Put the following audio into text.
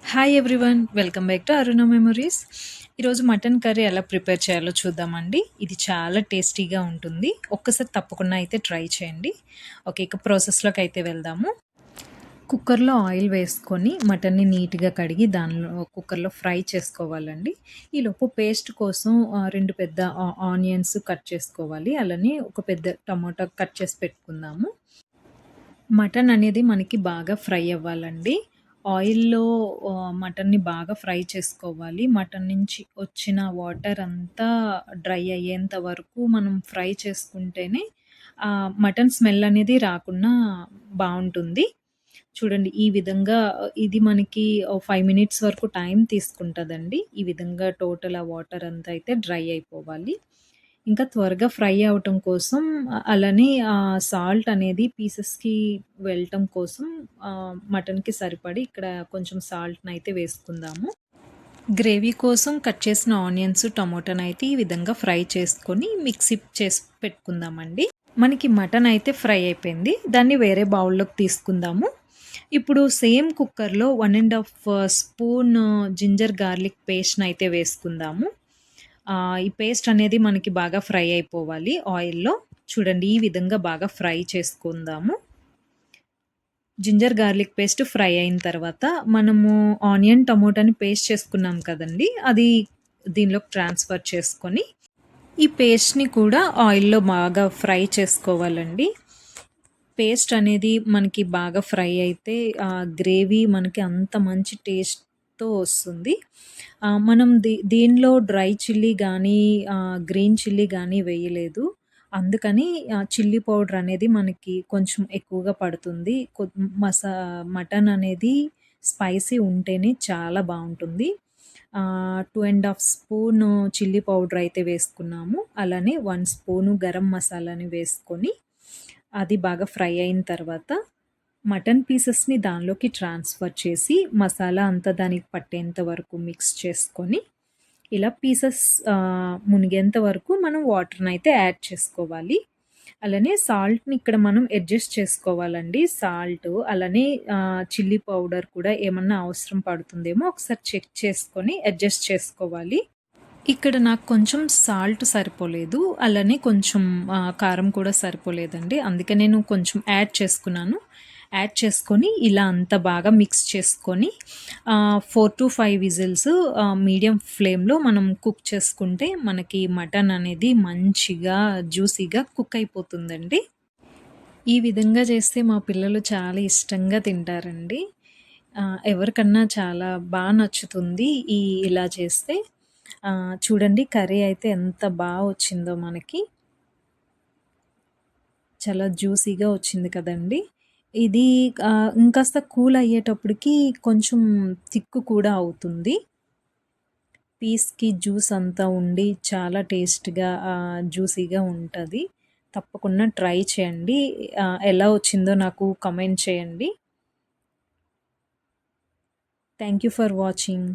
Hi everyone. Welcome back to Aruna memories. ఈరోజు mutton curry ఎలా prepare చేయాలో చూద్దామండి. ఇది చాలా టేస్టీగా ఉంటుంది. ఒక్కసారి తప్పకుండా అయితే ట్రై చేయండి. ఓకే, ఇక ప్రాసెస్‌లోకి అయితే వెళ్దాము. కుక్కర్‌లో ఆయిల్ వేసుకొని మటన్‌ని నీట్‌గా కడిగి దానిలో కుక్కర్‌లో ఫ్రై చేసుకోవాలండి. ఈలోపు పేస్ట్ కోసం 2 పెద్ద ఆనియన్స్ కట్ చేసుకోవాలి. అలానే ఒక పెద్ద టమోటా కట్ చేసి పెట్టుకుందాము. మటన్ అనేది మనకి బాగా ఫ్రై అవ్వాలండి. ఆయిల్‌లో మటన్‌ని బాగా ఫ్రై చేసుకోవాలి. మటన్ నుంచి వచ్చిన వాటర్ అంతా డ్రై అయ్యేంత వరకు మనం ఫ్రై చేసుకుంటేనే మటన్ స్మెల్ అనేది రాకుండా బావుంటుంది. చూడండి ఈ విధంగా ఇది మనకి 5 మినిట్స్ వరకు టైం తీసుకుంటదండి. ఈ విధంగా టోటల్ ఆ వాటర్ అంతా అయితే డ్రై అయిపోవాలి. ఇంకా త్వరగా ఫ్రై అవ్వటం కోసం అలానే సాల్ట్ అనేది పీసెస్‌కి వెళ్ళటం కోసం మటన్‌కి సరిపడి ఇక్కడ కొంచెం సాల్ట్‌నయితే వేసుకుందాము. గ్రేవీ కోసం కట్ చేసిన ఆనియన్స్, టమోటానయితే ఈ విధంగా ఫ్రై చేసుకొని మిక్సీ చేసి పెట్టుకుందామండి. మనకి మటన్ అయితే ఫ్రై అయిపోయింది. దాన్ని వేరే బౌల్‌లోకి తీసుకుందాము. ఇప్పుడు సేమ్ కుక్కర్‌లో 1 ½ స్పూన్ జింజర్ గార్లిక్ పేస్ట్‌నయితే వేసుకుందాము. ఈ పేస్ట్ అనేది మనకి బాగా ఫ్రై అయిపోవాలి ఆయిల్‌లో. చూడండి ఈ విధంగా బాగా ఫ్రై చేసుకుందాము. జింజర్ గార్లిక్ పేస్ట్ ఫ్రై అయిన తర్వాత మనము ఆనియన్, టమోటాని పేస్ట్ చేసుకున్నాం కదండీ! అది దీనిలోకి ట్రాన్స్‌ఫర్ చేసుకొని, ఈ పేస్ట్‌ని కూడా ఆయిల్‌లో బాగా ఫ్రై చేసుకోవాలండి. పేస్ట్ అనేది మనకి బాగా ఫ్రై అయితే గ్రేవీ మనకి అంత మంచి టేస్ట్‌తో వస్తుంది. మనం దీనిలో డ్రై చిల్లీ గానీ, గ్రీన్ చిల్లీ గానీ వేయలేదు. అందుకని చిల్లీ పౌడర్ అనేది మనకి కొంచెం ఎక్కువగా పడుతుంది. మటన్ అనేది స్పైసీ ఉంటేనే చాలా బావుంటుంది. 2 ½ స్పూను చిల్లీ పౌడర్ అయితే వేసుకున్నాము. అలానే 1 స్పూను గరం మసాలాని వేసుకొని, అది బాగా ఫ్రై అయిన తర్వాత మటన్ పీసెస్‌ని దానిలోకి ట్రాన్స్‌ఫర్ చేసి, మసాలా అంతా దానికి పట్టేంత వరకు మిక్స్ చేసుకొని, ఇలా పీసెస్ మునిగేంత వరకు మనం వాటర్‌నయితే యాడ్ చేసుకోవాలి. అలానే సాల్ట్‌ని ఇక్కడ మనం అడ్జస్ట్ చేసుకోవాలండి. సాల్టు అలానే చిల్లీ పౌడర్ కూడా ఏమన్నా అవసరం పడుతుందేమో ఒకసారి చెక్ చేసుకొని అడ్జస్ట్ చేసుకోవాలి. ఇక్కడ నాకు కొంచెం సాల్ట్ సరిపోలేదు. అలానే కొంచెం కారం కూడా సరిపోలేదండి. అందుకే నేను కొంచెం యాడ్ చేసుకున్నాను. యాడ్ చేసుకొని ఇలా అంతా బాగా మిక్స్ చేసుకొని 4-5 విజిల్స్ మీడియం ఫ్లేమ్‌లో మనం కుక్ చేసుకుంటే మనకి మటన్ అనేది మంచిగా జ్యూసీగా కుక్ అయిపోతుందండి. ఈ విధంగా చేస్తే మా పిల్లలు చాలా ఇష్టంగా తింటారండి. ఎవరికన్నా చాలా నచ్చుతుంది ఇలా చేస్తే. చూడండి కర్రీ అయితే ఎంత వచ్చిందో మనకి. చాలా జ్యూసీగా వచ్చింది కదండీ! ఇది ఇంకాస్త కూల్ అయ్యేటప్పటికి కొంచెం థిక్ కూడా అవుతుంది. పీస్‌కి జ్యూస్ అంతా ఉండి చాలా టేస్ట్‌గా జ్యూసీగా ఉంటది. తప్పకుండా ట్రై చేయండి. ఎలా వచ్చిందో నాకు కామెంట్ చేయండి. Thank you for watching.